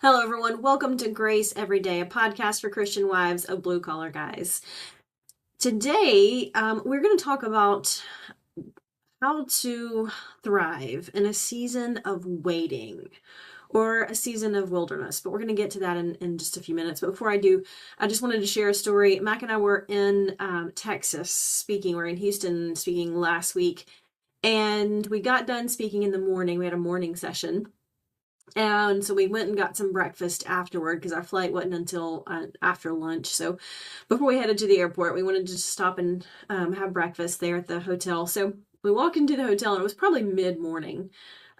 Hello, everyone. Welcome to Grace Every Day, a podcast for Christian wives of blue collar guys. Today, we're going to talk about how to thrive in a season of waiting or a season of wilderness. But we're going to get to that in just a few minutes. But before I do, I just wanted to share a story. Mac and I were in Texas speaking. We're in Houston speaking last week. And we got done speaking in the morning. We had a morning session. And so we went and got some breakfast afterward because our flight wasn't until after lunch. So before we headed to the airport, we wanted to just stop and have breakfast there at the hotel. So we walked into the hotel and it was probably mid-morning,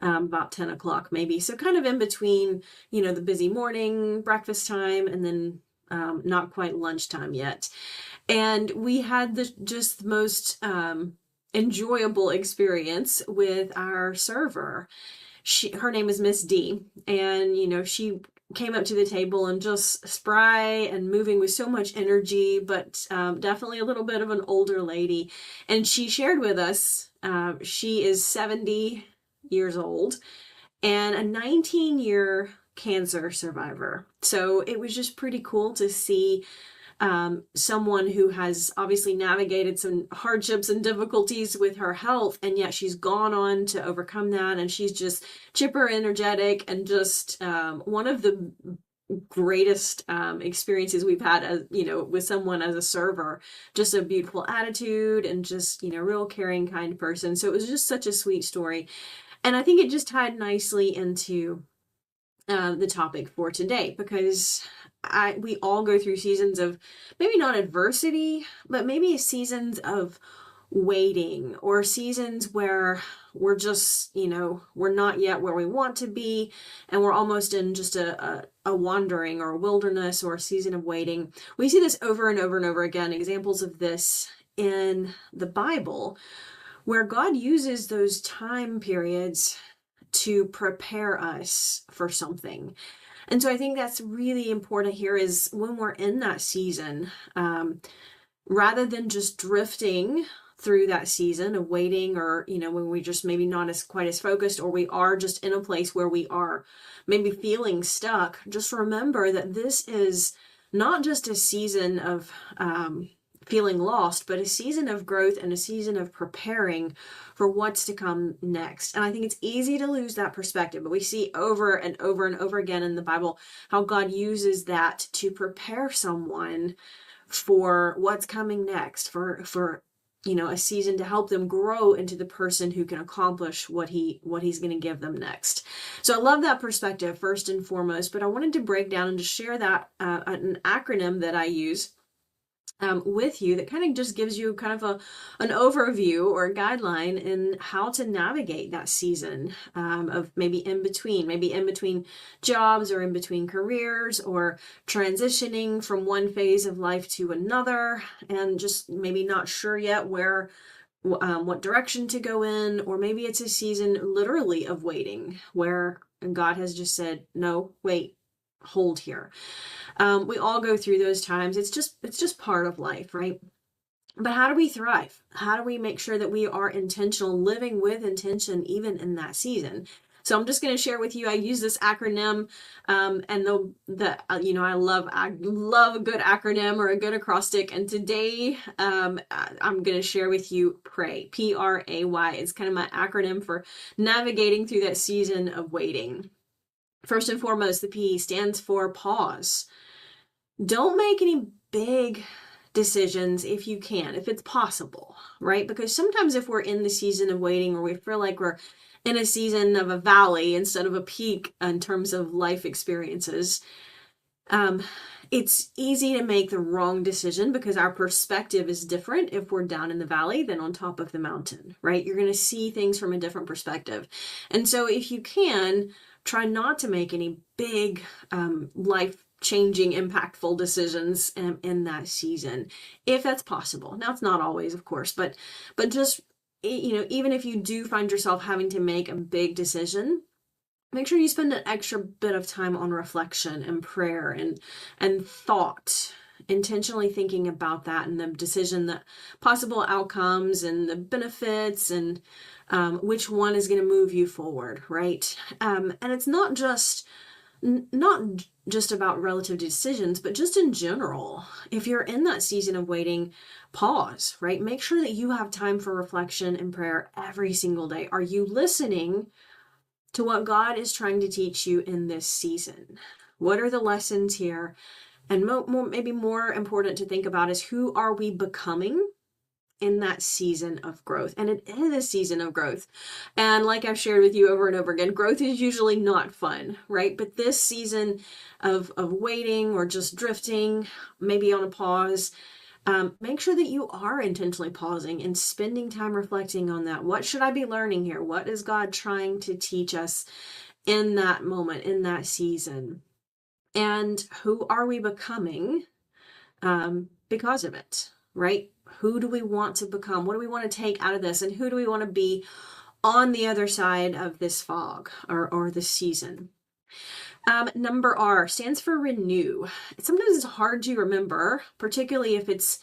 about 10 o'clock maybe. So kind of in between, the busy morning breakfast time and then not quite lunchtime yet. And we had just the most enjoyable experience with our server. Her name is Miss D, and she came up to the table and just spry and moving with so much energy, but definitely a little bit of an older lady. And she shared with us, she is 70 years old and a 19-year cancer survivor. So it was just pretty cool to see someone who has obviously navigated some hardships and difficulties with her health, and yet she's gone on to overcome that, and she's just chipper, energetic, and just one of the greatest experiences we've had as with someone as a server. Just a beautiful attitude and just real caring, kind person. So it was just such a sweet story, and I think it just tied nicely into the topic for today, because we all go through seasons of maybe not adversity, but maybe seasons of waiting, or seasons where we're just, we're not yet where we want to be, and we're almost in just a wandering or a wilderness or a season of waiting. We see this over and over and over again, examples of this in the Bible, where God uses those time periods to prepare us for something. And so I think that's really important here, is when we're in that season, rather than just drifting through that season of waiting, or, when we just maybe not quite as focused, or we are just in a place where we are maybe feeling stuck, just remember that this is not just a season of feeling lost, but a season of growth and a season of preparing for what's to come next. And I think it's easy to lose that perspective, but we see over and over and over again in the Bible how God uses that to prepare someone for what's coming next, for a season to help them grow into the person who can accomplish what he's going to give them next. So I love that perspective first and foremost, but I wanted to break down and just share that an acronym that I use with you that kind of just gives you kind of an overview or a guideline in how to navigate that season of maybe in between jobs, or in between careers, or transitioning from one phase of life to another, and just maybe not sure yet what direction to go in. Or maybe it's a season literally of waiting, where God has just said, no, wait, hold here. We all go through those times. It's just part of life, right? But how do we thrive? How do we make sure that we are intentional, living with intention, even in that season? So I'm just going to share with you, I use this acronym, and I love a good acronym or a good acrostic. And today, I'm going to share with you PRAY, P-R-A-Y. It's kind of my acronym for navigating through that season of waiting. First and foremost, the P stands for pause. Don't make any big decisions if you can, if it's possible, right? Because sometimes if we're in the season of waiting, or we feel like we're in a season of a valley instead of a peak in terms of life experiences, it's easy to make the wrong decision, because our perspective is different if we're down in the valley than on top of the mountain, right? You're going to see things from a different perspective. And so if you can, try not to make any big life-changing, impactful decisions in that season, if that's possible. Now, it's not always, of course, but just, even if you do find yourself having to make a big decision, make sure you spend an extra bit of time on reflection and prayer and thought, intentionally thinking about that and the decision, the possible outcomes and the benefits, and which one is going to move you forward, right? And it's not just not just about relative decisions, but just in general. If you're in that season of waiting, pause, right? Make sure that you have time for reflection and prayer every single day. Are you listening to what God is trying to teach you in this season? What are the lessons here? And maybe more important to think about is, who are we becoming in that season of growth? And it is a season of growth. And like I've shared with you over and over again, growth is usually not fun, right? But this season of waiting or just drifting, maybe on a pause, make sure that you are intentionally pausing and spending time reflecting on that. What should I be learning here? What is God trying to teach us in that moment, in that season? And who are we becoming because of it, right? Who do we want to become? What do we want to take out of this? And who do we want to be on the other side of this fog or this season? Number R stands for renew. Sometimes it's hard to remember, particularly if it's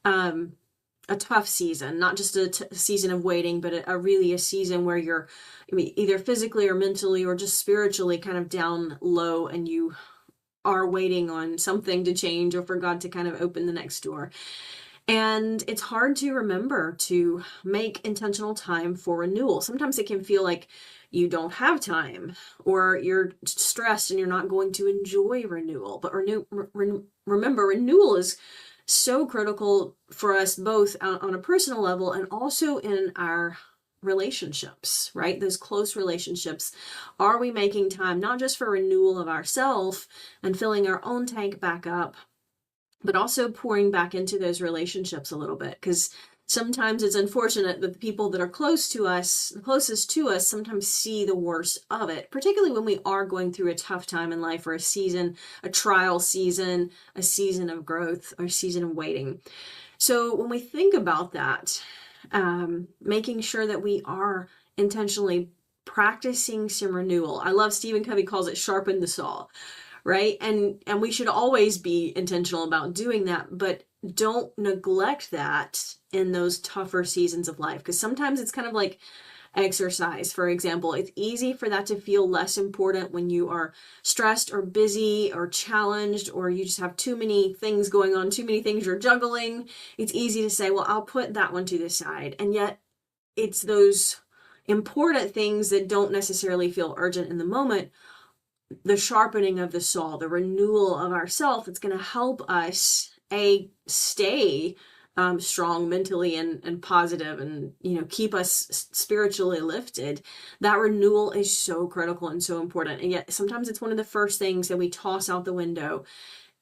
a tough season, not just a season of waiting, but really a season where you're either physically or mentally or just spiritually kind of down low, and you are waiting on something to change or for God to kind of open the next door. And it's hard to remember to make intentional time for renewal. Sometimes it can feel like you don't have time, or you're stressed and you're not going to enjoy renewal. But remember, renewal is so critical for us, both on a personal level and also in our relationships, right? Those close relationships. Are we making time not just for renewal of ourselves and filling our own tank back up, but also pouring back into those relationships a little bit? Because sometimes it's unfortunate that the people that are close to us, the closest to us, sometimes see the worst of it, particularly when we are going through a tough time in life, or a season, a trial season, a season of growth, or a season of waiting. So when we think about that, making sure that we are intentionally practicing some renewal. I love Stephen Covey calls it sharpen the saw, right? And we should always be intentional about doing that, but don't neglect that in those tougher seasons of life, because sometimes it's kind of like exercise, for example. It's easy for that to feel less important when you are stressed or busy or challenged, or you just have too many things going on, too many things you're juggling. It's easy to say, well, I'll put that one to the side. And yet it's those important things that don't necessarily feel urgent in the moment, the sharpening of the saw, the renewal of ourself, it's going to help us stay strong mentally and positive, and keep us spiritually lifted. That renewal is so critical and so important, and yet sometimes it's one of the first things that we toss out the window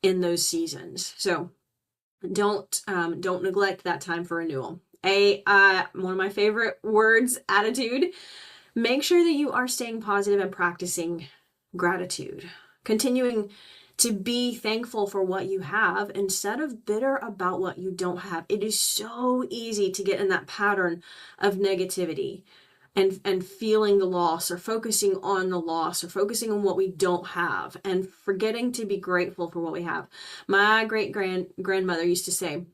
in those seasons. So don't neglect that time for renewal. One of my favorite words, attitude. Make sure that you are staying positive and practicing gratitude, continuing to be thankful for what you have instead of bitter about what you don't have. It is so easy to get in that pattern of negativity and feeling the loss, or focusing on the loss, or focusing on what we don't have, and forgetting to be grateful for what we have. My grandmother used to say,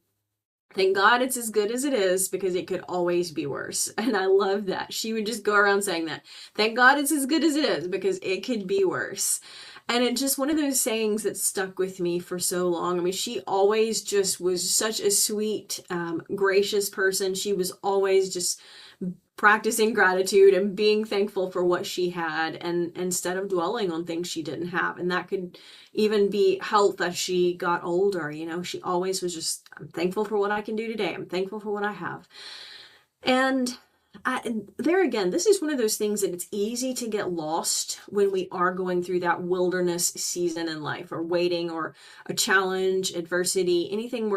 thank God it's as good as it is, because it could always be worse. And I love that. She would just go around saying that. Thank God it's as good as it is, because it could be worse. And it's just one of those sayings that stuck with me for so long. I mean, she always just was such a sweet, gracious person. She was always just practicing gratitude and being thankful for what she had, and instead of dwelling on things she didn't have. And that could even be health as she got older. She always was just, I'm thankful for what I can do today. I'm thankful for what I have. And there again, this is one of those things that it's easy to get lost when we are going through that wilderness season in life, or waiting, or a challenge, adversity, anything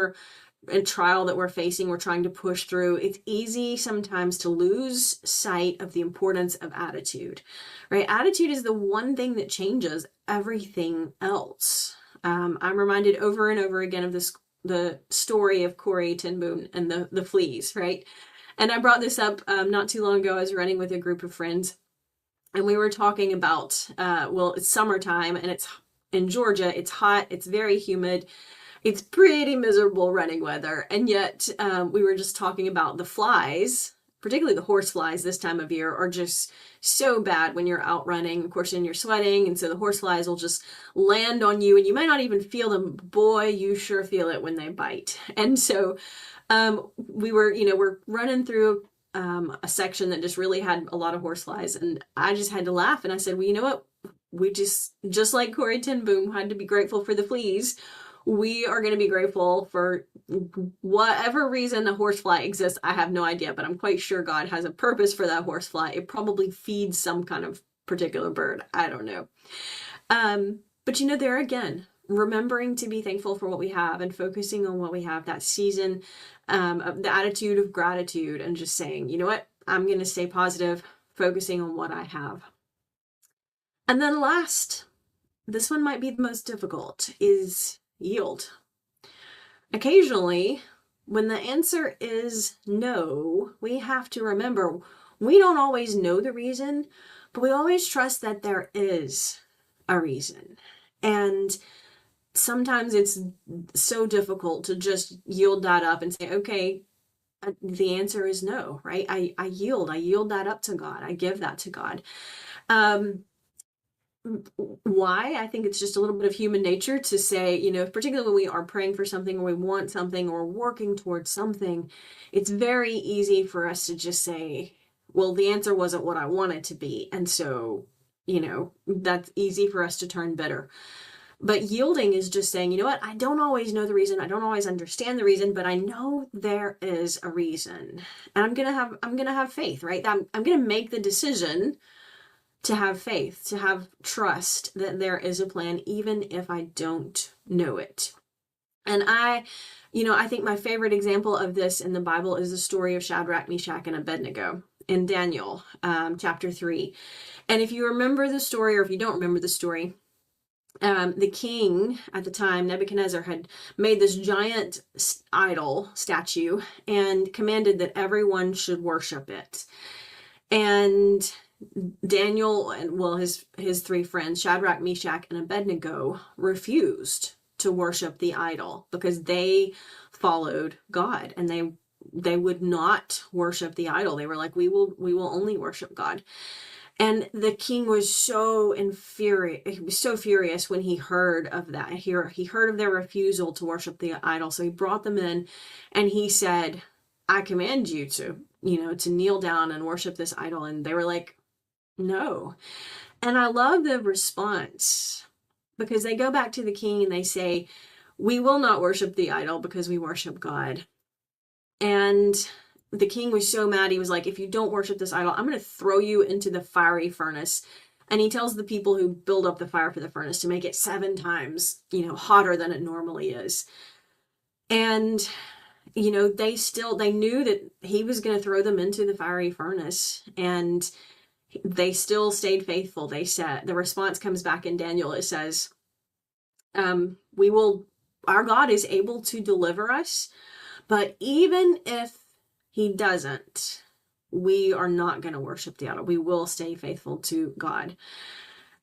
a trial that we're facing, we're trying to push through. It's easy sometimes to lose sight of the importance of attitude, right? Attitude is the one thing that changes everything else. I'm reminded over and over again of the story of Corrie ten Boom and the fleas, right? And I brought this up not too long ago. I was running with a group of friends, and we were talking about, it's summertime, and it's in Georgia. It's hot. It's very humid. It's pretty miserable running weather. And yet we were just talking about the flies particularly the horse flies this time of year, are just so bad when you're out running. Of course, and you're sweating, and so the horse flies will just land on you, and you might not even feel them. Boy, you sure feel it when they bite. And so we're running through a section that just really had a lot of horse flies, and I just had to laugh, and I said, well, you know what? We just like Corrie ten Boom had to be grateful for the fleas. We are going to be grateful for whatever reason the horsefly exists. I have no idea, but I'm quite sure God has a purpose for that horsefly. It probably feeds some kind of particular bird. I don't know. But there again, remembering to be thankful for what we have and focusing on what we have, that season of the attitude of gratitude, and just saying, you know what, I'm going to stay positive, focusing on what I have. And then last, this one might be the most difficult, is yield. Occasionally, when the answer is no, we have to remember we don't always know the reason, but we always trust that there is a reason. And sometimes it's so difficult to just yield that up and say, okay, the answer is no, right? I yield that up to God. I give that to God. Why? I think it's just a little bit of human nature to say, particularly when we are praying for something, or we want something, or working towards something, it's very easy for us to just say, well, the answer wasn't what I want it to be. And so, that's easy for us to turn bitter. But yielding is just saying, you know what? I don't always know the reason. I don't always understand the reason, but I know there is a reason. And I'm going to have faith, right? I'm going to make the decision to have faith, to have trust that there is a plan, even if I don't know it. And I think my favorite example of this in the Bible is the story of Shadrach, Meshach, and Abednego in Daniel, chapter 3. And if you remember the story, or if you don't remember the story, the king at the time, Nebuchadnezzar, had made this giant idol statue and commanded that everyone should worship it. And Daniel and, well, his three friends, Shadrach, Meshach, and Abednego, refused to worship the idol because they followed God, and they would not worship the idol. They were like, we will only worship God. And the king was so infuriated. He was so furious when he heard of that. He heard of their refusal to worship the idol. So he brought them in, and he said, I command you to kneel down and worship this idol. And they were like, no. And I love the response, because they go back to the king and they say, we will not worship the idol because we worship God. And the king was so mad. He was like, if you don't worship this idol, I'm going to throw you into the fiery furnace. And he tells the people who build up the fire for the furnace to make it 7 times, hotter than it normally is. And, they knew that he was going to throw them into the fiery furnace, and they still stayed faithful. They said, the response comes back in Daniel. It says, our God is able to deliver us, but even if he doesn't, we are not going to worship the idol. We will stay faithful to God.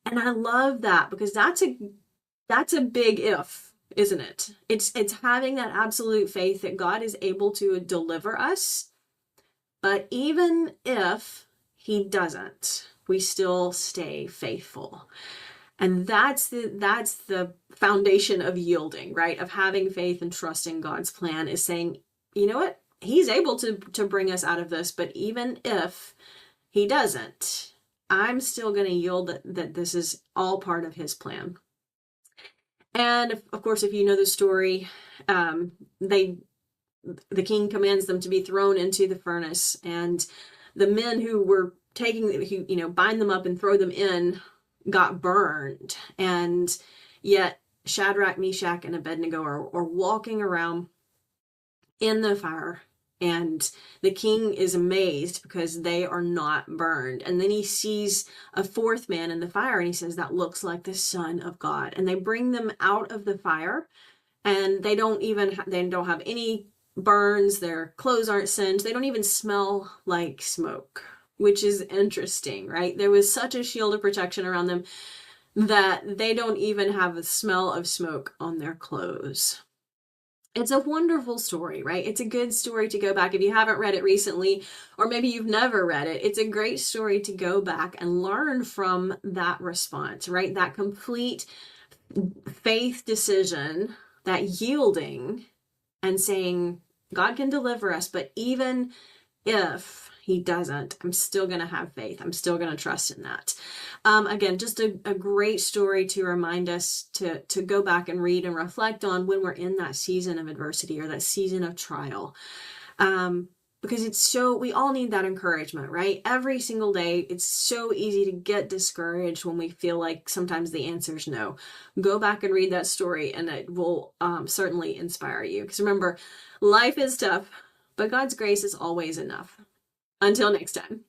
And I love that, because that's a big if, isn't it? It's having that absolute faith that God is able to deliver us, but even if he doesn't, we still stay faithful. And that's the foundation of yielding, right? Of having faith and trusting God's plan, is saying, you know what? He's able to bring us out of this, but even if he doesn't, I'm still going to yield that this is all part of his plan. And of course, if you know the story, the king commands them to be thrown into the furnace, and the men who were bind them up and throw them in, got burned. And yet Shadrach, Meshach, and Abednego are walking around in the fire, and the king is amazed because they are not burned. And then he sees a 4th man in the fire, and he says, that looks like the Son of God. And they bring them out of the fire, and they don't have any burns. Their clothes aren't singed. They don't even smell like smoke, which is interesting, right? There was such a shield of protection around them that they don't even have a smell of smoke on their clothes. It's a wonderful story, right? It's a good story to go back. If you haven't read it recently, or maybe you've never read it, it's a great story to go back and learn from that response, right? That complete faith decision, that yielding and saying, God can deliver us, but even if he doesn't, I'm still going to have faith. I'm still going to trust in that. Again, just a great story to remind us to go back and read and reflect on when we're in that season of adversity or that season of trial. Because we all need that encouragement, right? Every single day, it's so easy to get discouraged when we feel like sometimes the answer is no. Go back and read that story and it will certainly inspire you. Because remember, life is tough, but God's grace is always enough. Until next time.